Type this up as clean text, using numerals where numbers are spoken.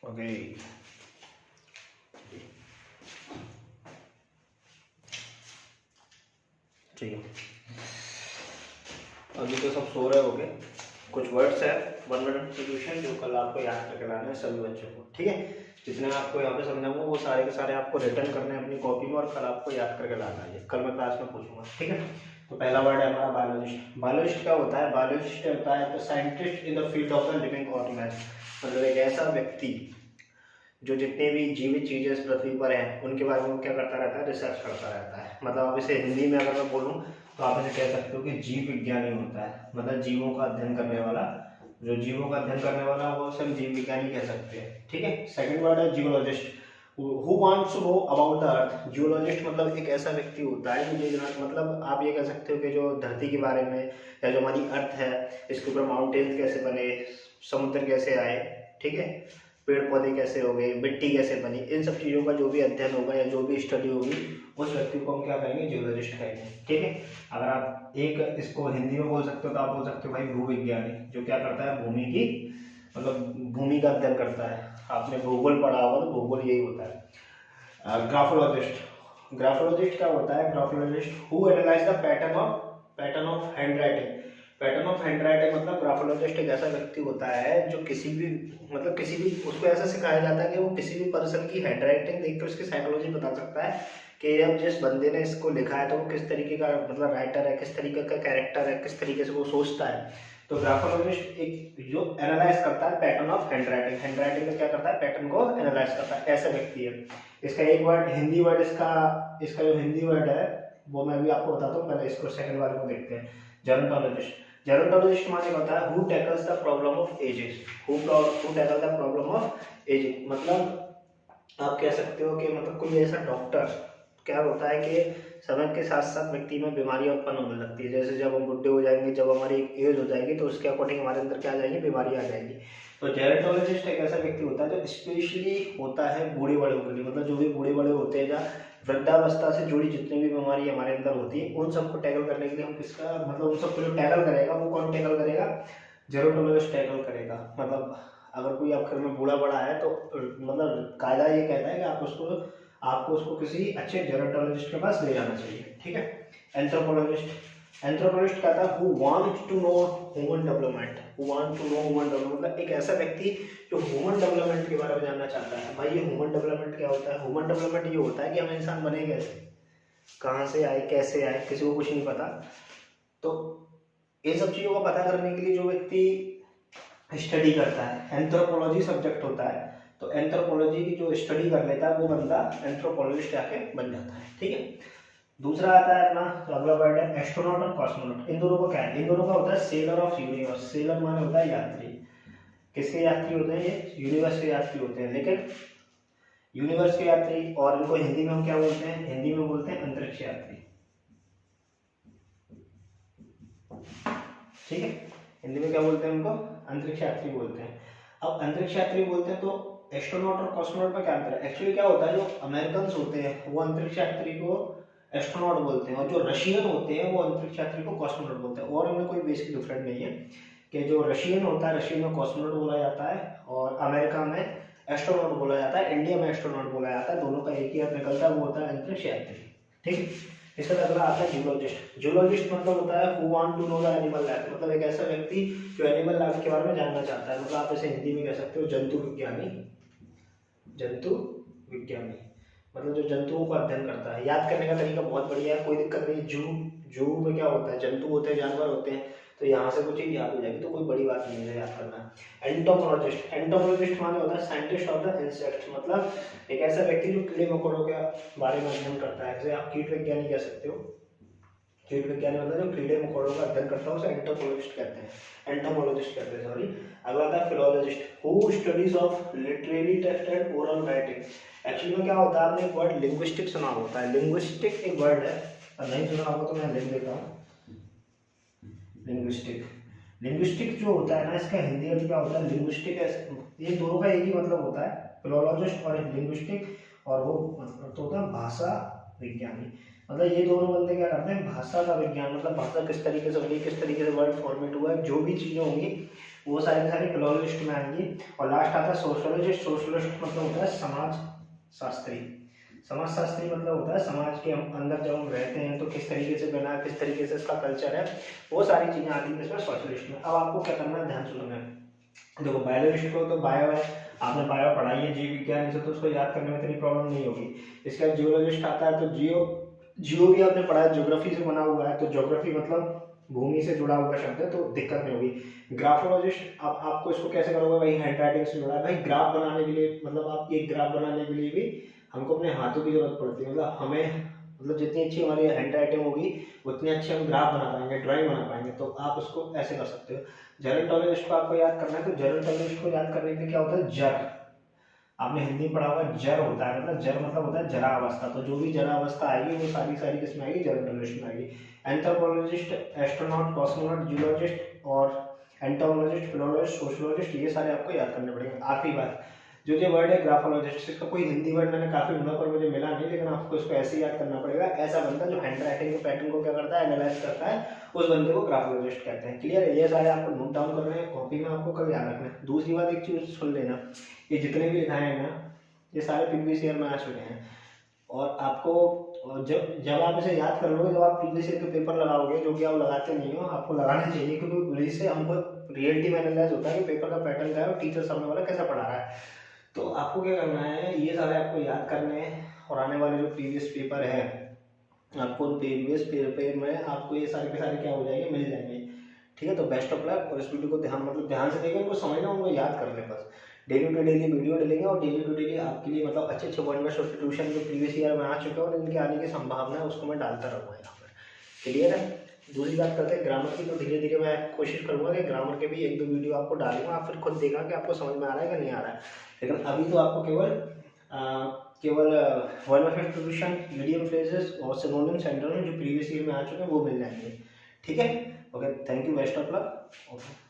Okay. ठीक है, अभी तो सब सो रहे होंगे। कुछ वर्ड्स है 1 मिनट सॉल्यूशन जो कल आपको याद करके लाना है सभी बच्चों को, ठीक है। जितने आपको यहाँ पे समझाऊंगा वो सारे के सारे आपको रिटर्न करने हैं अपनी कॉपी में और कल आपको याद करके लाना है। कल मैं क्लास में पूछूंगा, ठीक है। तो पहला वर्ड है हमारा बायोलॉजिस्ट। बायोलॉजिस्ट क्या होता है? बायोलॉजिस्ट होता है the scientist in the field of the living organism, मतलब एक ऐसा व्यक्ति जो जितने भी जीवित चीजें इस पृथ्वी पर हैं उनके बारे में क्या करता रहता है? रिसर्च करता रहता है। मतलब अब इसे हिंदी में अगर मैं बोलूँ तो आप इसे कह सकते हो कि जीव विज्ञानी होता है, मतलब जीवों का अध्ययन करने वाला। जो जीवों का अध्ययन करने वाला वो सब जीव विज्ञानी कह सकते हैं, ठीक है। सेकंड वर्ड है geologist. Who wants to know about the earth. Geologist मतलब एक ऐसा व्यक्ति होता है जो मतलब आप ये कह सकते हो कि जो धरती के बारे में या जो हमारी अर्थ है इसके ऊपर माउंटेन्स कैसे बने, समुद्र कैसे आए, ठीक है, पेड़ पौधे कैसे हो गए, मिट्टी कैसे बनी, इन सब चीज़ों का जो भी अध्ययन होगा या जो भी स्टडी होगी उस व्यक्ति को हम क्या कहेंगे? जियोलॉजिस्ट कहेंगे, ठीक है। अगर आप एक इसको हिंदी में बोल सकते हो तो आप बोल सकते हो भाई भूविज्ञानी, जो क्या करता है? भूमि की मतलब भूमि का अध्ययन करता है। आपने भूगोल पढ़ा होगा तो भूगोल यही होता है। ग्राफोलॉजिस्ट। ग्राफोलॉजिस्ट क्या होता है? Graphologist who analyse the pattern of hand writing. Pattern of hand writing मतलब ग्राफोलॉजिस्ट एक ऐसा व्यक्ति होता है जो किसी भी उसको ऐसा सिखाया जाता है कि वो किसी भी पर्सन की हैंड राइटिंग देख कर उसकी साइकोलॉजी बता सकता है कि अब जिस बंदे ने इसको लिखा है तो वो किस तरीके का मतलब राइटर है, किस तरीके का कैरेक्टर है, किस तरीके से वो सोचता है। तो ग्राफोलॉजिस्ट एक जो एनालाइज करता है pattern of hand writing, hand writing में क्या करता है? पैटर्न को एनालाइज करता है, ऐसा व्यक्ति है। इसका एक वर्ड हिंदी वर्ड इसका जो हिंदी वर्ड है वो मैं भी आपको बताता हूँ, पहले इसको सेकंड वाले को देखते हैं। जेरोंटोलॉजिस्ट। जेरोंटोलॉजिस्ट माने होता है who tackles the problem of ages. Who tackle the problem of ages, मतलब आप कह सकते हो कि मतलब कोई ऐसा डॉक्टर क्या होता है कि समय के साथ साथ व्यक्ति में बीमारियां उत्पन्न होने लगती है। जैसे जब हम बुढ़े हो जाएंगे, जब हमारी एज हो जाएगी तो उसके अकॉर्डिंग हमारे अंदर क्या आ जाएंगी? बीमारी आ जाएगी। तो जेरोंटोलॉजिस्ट एक ऐसा व्यक्ति होता है जो स्पेशली होता है बूढ़े बड़े के लिए, मतलब जो भी बूढ़े बड़े होते हैं या वृद्धावस्था से जुड़ी जितनी भी बीमारी हमारे अंदर होती है उन सबको टैकल करने के लिए हम किसका मतलब उन सबको जो टैकल करेगा वो कौन टैकल करेगा? जेरोंटोलॉजिस्ट टैकल करेगा। मतलब अगर कोई आपके घर में बूढ़ा बड़ा है तो मतलब कायदा ये कहता है कि आपको उसको किसी अच्छे जेरोंटोलॉजिस्ट के पास ले जाना चाहिए, ठीक है। एंथ्रोपोलॉजिस्ट। एंथ्रोपोलॉजिस्ट कहता है who want to know human development. Who want to know human development मतलब एक ऐसा व्यक्ति जो ह्यूमन डेवलपमेंट के बारे में जानना चाहता है। भाई ये ह्यूमन डेवलपमेंट क्या होता है? ह्यूमन डेवलपमेंट ये होता है कि हम इंसान बने कैसे, कहाँ से आए, कैसे आए, किसी को कुछ नहीं पता। तो इन सब चीज़ों को पता करने के लिए जो व्यक्ति स्टडी करता है, एंथ्रोपोलॉजी सब्जेक्ट होता है, तो एंथ्रोपोलॉजी की जो स्टडी कर लेता है वो बंदा एंथ्रोपोलॉजिस्ट आके बन जाता है, ठीक है। दूसरा आता है अपना तो अगला वर्ड है एस्ट्रोनॉट और कॉस्मोनॉट। इन दोनों को क्या है? इन दोनों का होता है सेलर ऑफ यूनिवर्स। सेलर माने होता है यात्री। किसके यात्री होते हैं? ये यूनिवर्स के यात्री होते हैं। लेकिन यूनिवर्स के यात्री, और इनको हिंदी में हम क्या बोलते हैं? हिंदी में बोलते हैं अंतरिक्ष यात्री, ठीक है। हिंदी में क्या बोलते हैं? उनको अंतरिक्ष यात्री बोलते हैं। अब अंतरिक्ष यात्री बोलते हैं तो एस्ट्रोनॉट और कॉस्मोनॉट में क्या अंतर है? एक्चुअली क्या होता है, जो अमेरिकन होते हैं वो अंतरिक्ष यात्री को एस्ट्रोनॉट बोलते हैं और जो रशियन होते हैं वो अंतरिक्ष यात्री को कॉस्मोनॉट बोलते हैं। और इनमें कोई बेसिक डिफरेंस नहीं है कि जो रशियन होता है रशियन में कॉस्मोनॉट बोला जाता है और अमेरिका में एस्ट्रोनॉट बोला जाता है, इंडिया में एस्ट्रोनॉट बोला जाता है। दोनों का एक ही अर्थ निकलता है, वो होता है अंतरिक्ष यात्री, ठीक है। इसका अगला आता है जूलॉजिस्ट। जूलॉजिस्ट मतलब होता है who want to know the animal life, मतलब एक ऐसा व्यक्ति जो एनिमल लाइफ के बारे में जानना चाहता है। मतलब आप इसे हिंदी में कह सकते हो जंतु विज्ञानी। जंतु विज्ञानी मतलब जो जंतुओं का अध्ययन करता है। याद करने का तरीका बहुत बढ़िया है, कोई दिक्कत नहीं। जू में क्या होता है? जंतु होते हैं, जानवर होते हैं, तो यहाँ से कुछ चीज याद हो जाएगी, तो कोई बड़ी बात नहीं है याद करना। एंटोमोलॉजिस्ट। एंटोमोलॉजिस्ट माने होता है साइंटिस्ट ऑफ द इंसेक्ट, मतलब एक ऐसा व्यक्ति जो कीड़े मकोड़ों के बारे में अध्ययन करता है। जैसे आप कीट विज्ञानी कह सकते हो। कीट विज्ञानी मतलब जो कीड़े मकोड़ों का अध्ययन करता है उसे एंटोमोलॉजिस्ट कहते हैं, एंटोमोलॉजिस्ट कहते हैं, सॉरी। अगला आता है philologist who studies of literary text and oral writing. Actually में क्या होता है, आपने एक वर्ड लिंग्विस्टिक सुना होता है। लिंग्विस्टिक एक वर्ड है, नहीं सुना होगा तो मैं लिख देता हूँ। लिंग्विस्टिक, लिंग्विस्टिक जो होता है ना, इसका हिंदी अर्थ क्या होता है? लिंग्विस्टिक है, ये दोनों का एक ही मतलब होता है, फिलोलॉजिस्ट और लिंग्विस्टिक। और वो मतलब तो होता है भाषा विज्ञानी। मतलब ये दोनों बंदे क्या करते हैं? भाषा का विज्ञान, मतलब भाषा किस तरीके से बनी, किस तरीके से वर्ड फॉर्मेट हुआ है, जो भी चीज़ें होंगी वो सारी सारी फिलोलॉजिस्ट में आएंगी। और लास्ट आता है सोशोलॉजिस्ट। सोशोलॉजिस्ट मतलब होता है समाज शास्त्री। समाज शास्त्री मतलब होता है समाज के अंदर जब हम रहते हैं तो किस तरीके से बना है, किस तरीके से इसका कल्चर है, वो सारी चीज़ें आती हैं इसमें सोशलिस्ट में। अब आपको क्या करना है, ध्यान से सुनना है। देखो बायोलॉजिस्ट को तो बायो है, आपने बायो पढ़ाई है, जीव विज्ञान से, तो उसको याद करने में इतनी प्रॉब्लम नहीं होगी। इसके बाद जियोलॉजिस्ट आता है, तो जियो भी आपने पढ़ा है, ज्योग्राफी से बना हुआ है, तो ज्योग्राफी मतलब भूमि से जुड़ा हुआ शब्द है, तो दिक्कत नहीं होगी। ग्राफोलॉजिस्ट, अब आपको इसको कैसे करोगे भाई, हैंड राइटिंग से जुड़ा है भाई। ग्राफ बनाने के लिए मतलब आप एक ग्राफ बनाने के लिए भी हमको अपने हाथों की जरूरत पड़ती है, मतलब हमें मतलब जितनी अच्छी हमारी हैंड राइटिंग होगी उतनी अच्छी हम ग्राफ बना पाएंगे, ड्राइंग बना पाएंगे। तो आप उसको ऐसे कर सकते हो। जेरोंटोलॉजिस्ट को आपको याद करना है, तो जेरोंटोलॉजिस्ट को याद करने के लिए क्या होता है, जर, आपने हिंदी पढ़ा होगा, जर होता है, मतलब जर मतलब होता है जरा अवस्था। तो जो भी जरा अवस्था आएगी वो सारी सारी किसमें आएगी, जेरोंटोलॉजिस्ट में आएगी। एंथ्रोपोलॉजिस्ट, एस्ट्रोनॉट, कॉस्मोनॉट, जियोलॉजिस्ट और एंटोमोलॉजिस्ट, फिलोलॉजिस्ट, सोशियोलॉजिस्ट, ये सारे आपको याद करने पड़ेंगे। आखिरी बात, जो ये वर्ड है ग्राफोलॉजिस्ट, इसका कोई हिंदी वर्ड मैंने काफी ढूंढा पर मुझे मिला नहीं, लेकिन आपको इसको ऐसे ही याद करना पड़ेगा। ऐसा बंदा जो हैंड राइटिंग के पैटर्न को क्या करता है, एनालाइज करता है, उस बंदे को ग्राफोलॉजिस्ट कहते हैं। क्लियर है, ये सारे आपको नोट डाउन करने हैं कॉपी में, आपको कल याद रखना है। दूसरी बात, एक चीज सुन लेना, ये जितने भी लिखाए हैं ना, ये सारे प्रीवियस ईयर में आ चुके हैं। और आपको जब आप इसे याद कर लोगे, जब आप प्रीवियस ईयर के पेपर लगाओगे, जो कि आप लगाते नहीं हो, आपको लगाना चाहिए, क्योंकि इससे हमको रियलिटी में एनालाइज होता है कि पेपर का पैटर्न क्या है और टीचर सामने वाला कैसा पढ़ा रहा है। तो आपको क्या करना है, ये सारे आपको याद करने हैं, और आने वाले जो प्रीवियस पेपर है, आपको प्रीवियस पेपर में आपको ये सारे के सारे क्या हो जाएंगे, मिल जाएंगे। ठीक है, तो बेस्ट ऑफ लक। और इस वीडियो को ध्यान से देखें, उनको समझना, उनको याद कर लें बस। डेली टू डेली वीडियो डालेंगे, और डेली टू डेली आपके लिए मतलब अच्छे अच्छे वन वर्ड सब्स्टिट्यूशन जो प्रीवियस ईयर में आ चुके हैं और इनके आने की संभावना है, उसको मैं डालता रहूँगा यहाँ पर। क्लियर है। दूसरी बात करते हैं ग्रामर की, तो धीरे धीरे मैं कोशिश करूंगा कि ग्रामर के भी एक दो वीडियो आपको डालूंगा, आप फिर खुद देखना कि आपको समझ में आ रहा है कि नहीं आ रहा है। लेकिन अभी तो आपको केवल one word substitution, medium phrases और सिनोनिम सेंटोनिम जो प्रीवियस ईयर में आ चुके हैं वो मिल जाएंगे। ठीक है, okay, thank you, best of luck. Okay.